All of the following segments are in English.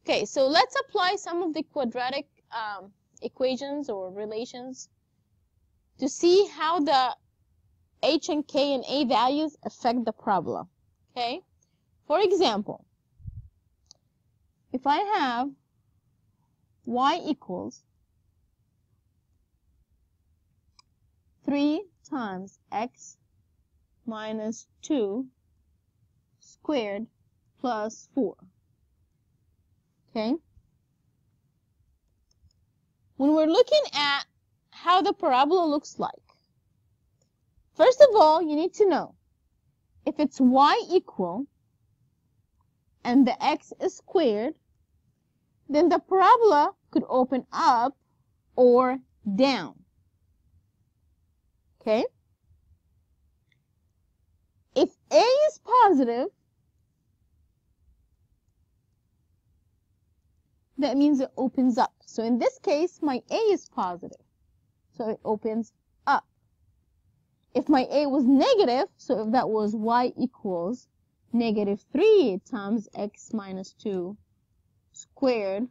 Okay, so let's apply some of the quadratic equations or relations to see how the h and k and a values affect the parabola. Okay, for example, if I have y equals 3 times x minus 2 squared plus 4. Okay? When we're looking at how the parabola looks like, first of all, you need to know if it's y equal and the x is squared, then the parabola could open up or down. Okay? If a is positive, that means it opens up. So in this case, my a is positive, so it opens up. If my a was negative, so if that was y equals negative 3 times x minus 2 squared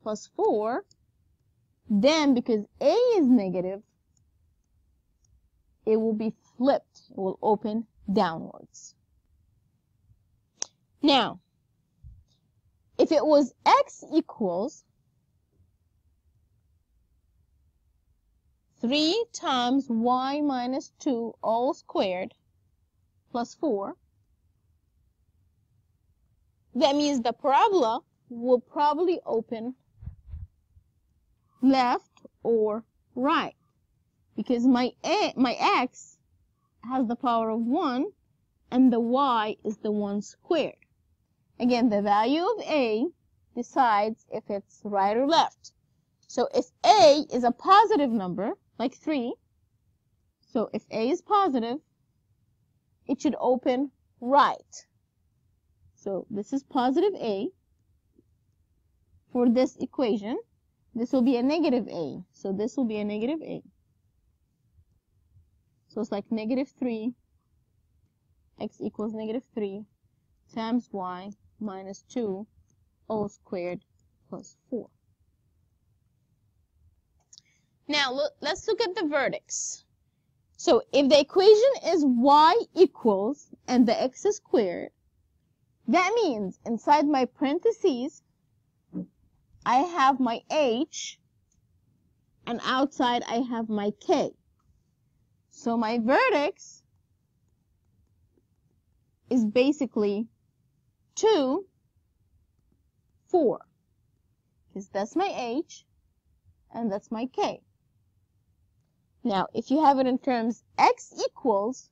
plus 4, then because a is negative, it will be flipped. It will open downwards. Now, if it was x equals 3 times y minus 2 all squared plus 4, that means the parabola will probably open left or right, because my x has the power of 1 and the y is the 1 squared. Again, the value of a decides if it's right or left. So if a is a positive number, like 3, so if a is positive, it should open right. So this is positive a. For this equation, this will be a negative a. So this will be a negative a. So it's like negative 3, x equals negative 3 times y minus 2 all squared plus 4. Now, let's look at the vertex. So if the equation is y equals and the x is squared, that means inside my parentheses, I have my h, and outside I have my k. So my vertex is basically 2, 4, because that's my h and that's my k. Now, if you have it in terms x equals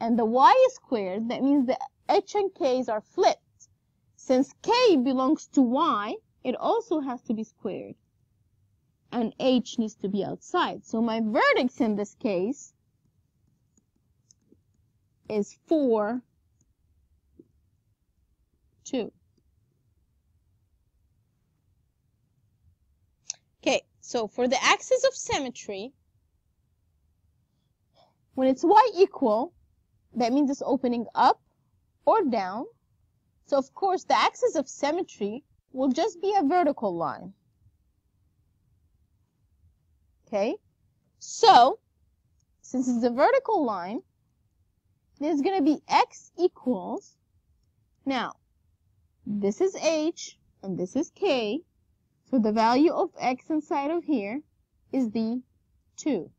and the y is squared, that means the h and k's are flipped. Since k belongs to y, it also has to be squared, and h needs to be outside. So my vertex in this case is 4, 2. Okay, so for the axis of symmetry, when it's y equal, that means it's opening up or down. So of course the axis of symmetry will just be a vertical line. Okay, so since it's a vertical line, there's going to be x equals, now this is h and this is k, so the value of x inside of here is the 2.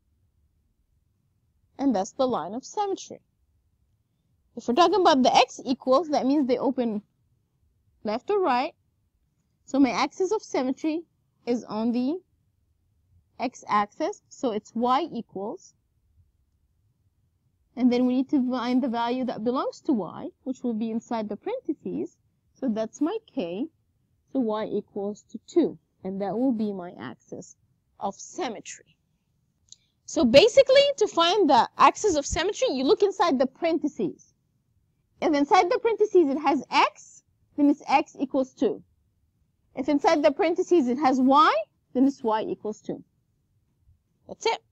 And that's the line of symmetry. If we're talking about the x equals, that means they open left or right. So my axis of symmetry is on the x-axis, so it's y equals. And then we need to find the value that belongs to y, which will be inside the parentheses. So that's my k. So y equals to 2. And that will be my axis of symmetry. So basically, to find the axis of symmetry, you look inside the parentheses. If inside the parentheses it has x, then it's x equals 2. If inside the parentheses it has y, then it's y equals 2. That's it.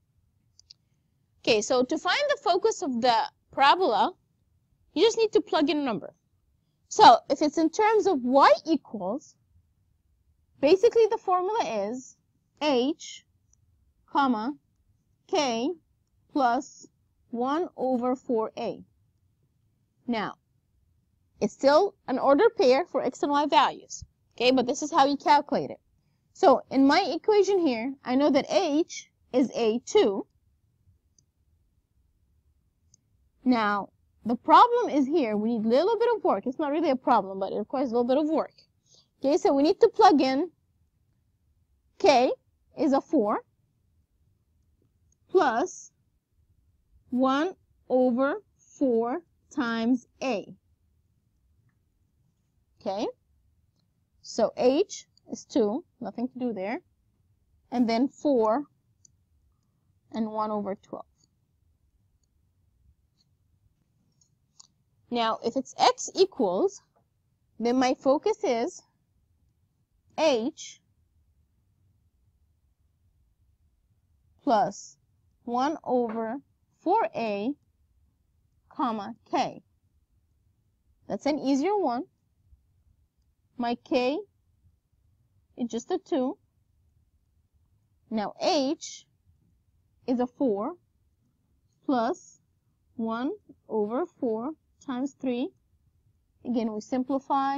Okay, so to find the focus of the parabola, you just need to plug in a number. So if it's in terms of y equals, basically the formula is h, comma, k plus 1 over 4a. Now, it's still an ordered pair for x and y values, okay, but this is how you calculate it. So in my equation here, I know that h is a2. Now, the problem is here, we need a little bit of work. It's not really a problem, but it requires a little bit of work. Okay, so we need to plug in k is a 4 plus 1 over 4 times a. Okay, so h is 2, nothing to do there, and then 4 and 1 over 12. Now, if it's x equals, then my focus is h plus 1 over 4a, comma, k. That's an easier one. My k is just a 2. Now, h is a 4 plus 1 over 4 times 3. Again, we simplify.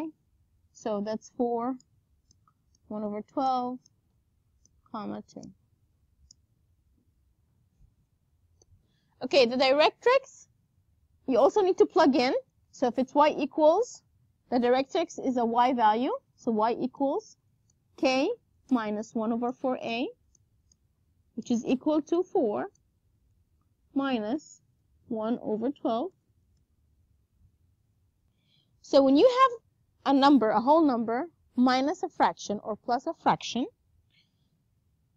So that's 4, 1 over 12, comma 2. Okay, the directrix, you also need to plug in. So if it's y equals, the directrix is a y value. So y equals k minus 1 over 4a, which is equal to 4 minus 1 over 12. So when you have a number, a whole number, minus a fraction or plus a fraction,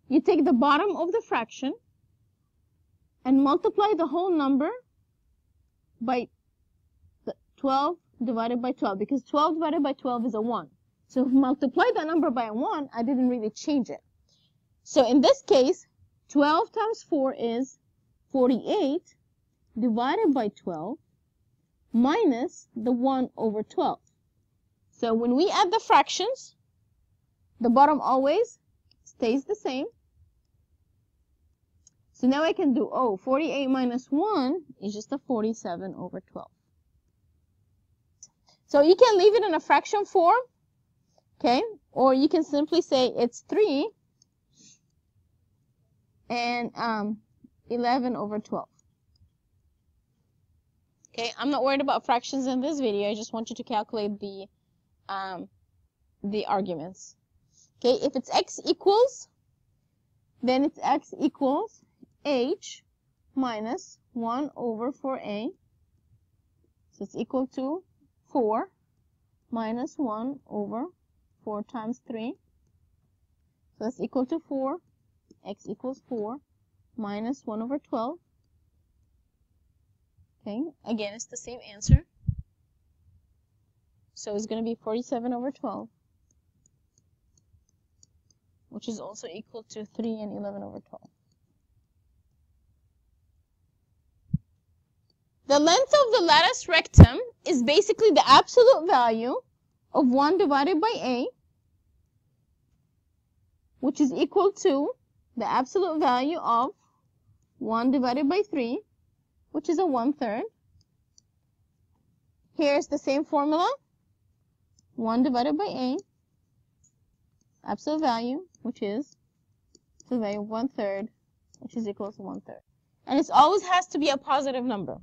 you take the bottom of the fraction and multiply the whole number by 12 divided by 12, because 12 divided by 12 is a 1. So if you multiply that number by a 1, I didn't really change it. So in this case, 12 times 4 is 48 divided by 12 minus the 1 over 12. So when we add the fractions, the bottom always stays the same. So now I can do, 48 minus 1 is just a 47 over 12. So you can leave it in a fraction form, okay? Or you can simply say it's 3 and 11 over 12. Okay, I'm not worried about fractions in this video. I just want you to calculate the arguments. Okay, if it's x equals, then it's x equals h minus 1 over 4a. So it's equal to 4 minus 1 over 4 times 3. So that's equal to 4. X equals 4 minus 1 over 12. Okay, again, it's the same answer. So it's going to be 47 over 12, which is also equal to 3 and 11 over 12. The length of the lattice rectum is basically the absolute value of 1 divided by a, which is equal to the absolute value of 1 divided by 3, which is a 1/3. Here's the same formula. 1 divided by a, absolute value, which is the value of 1/3, which is equal to 1/3. And it always has to be a positive number.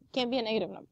It can't be a negative number.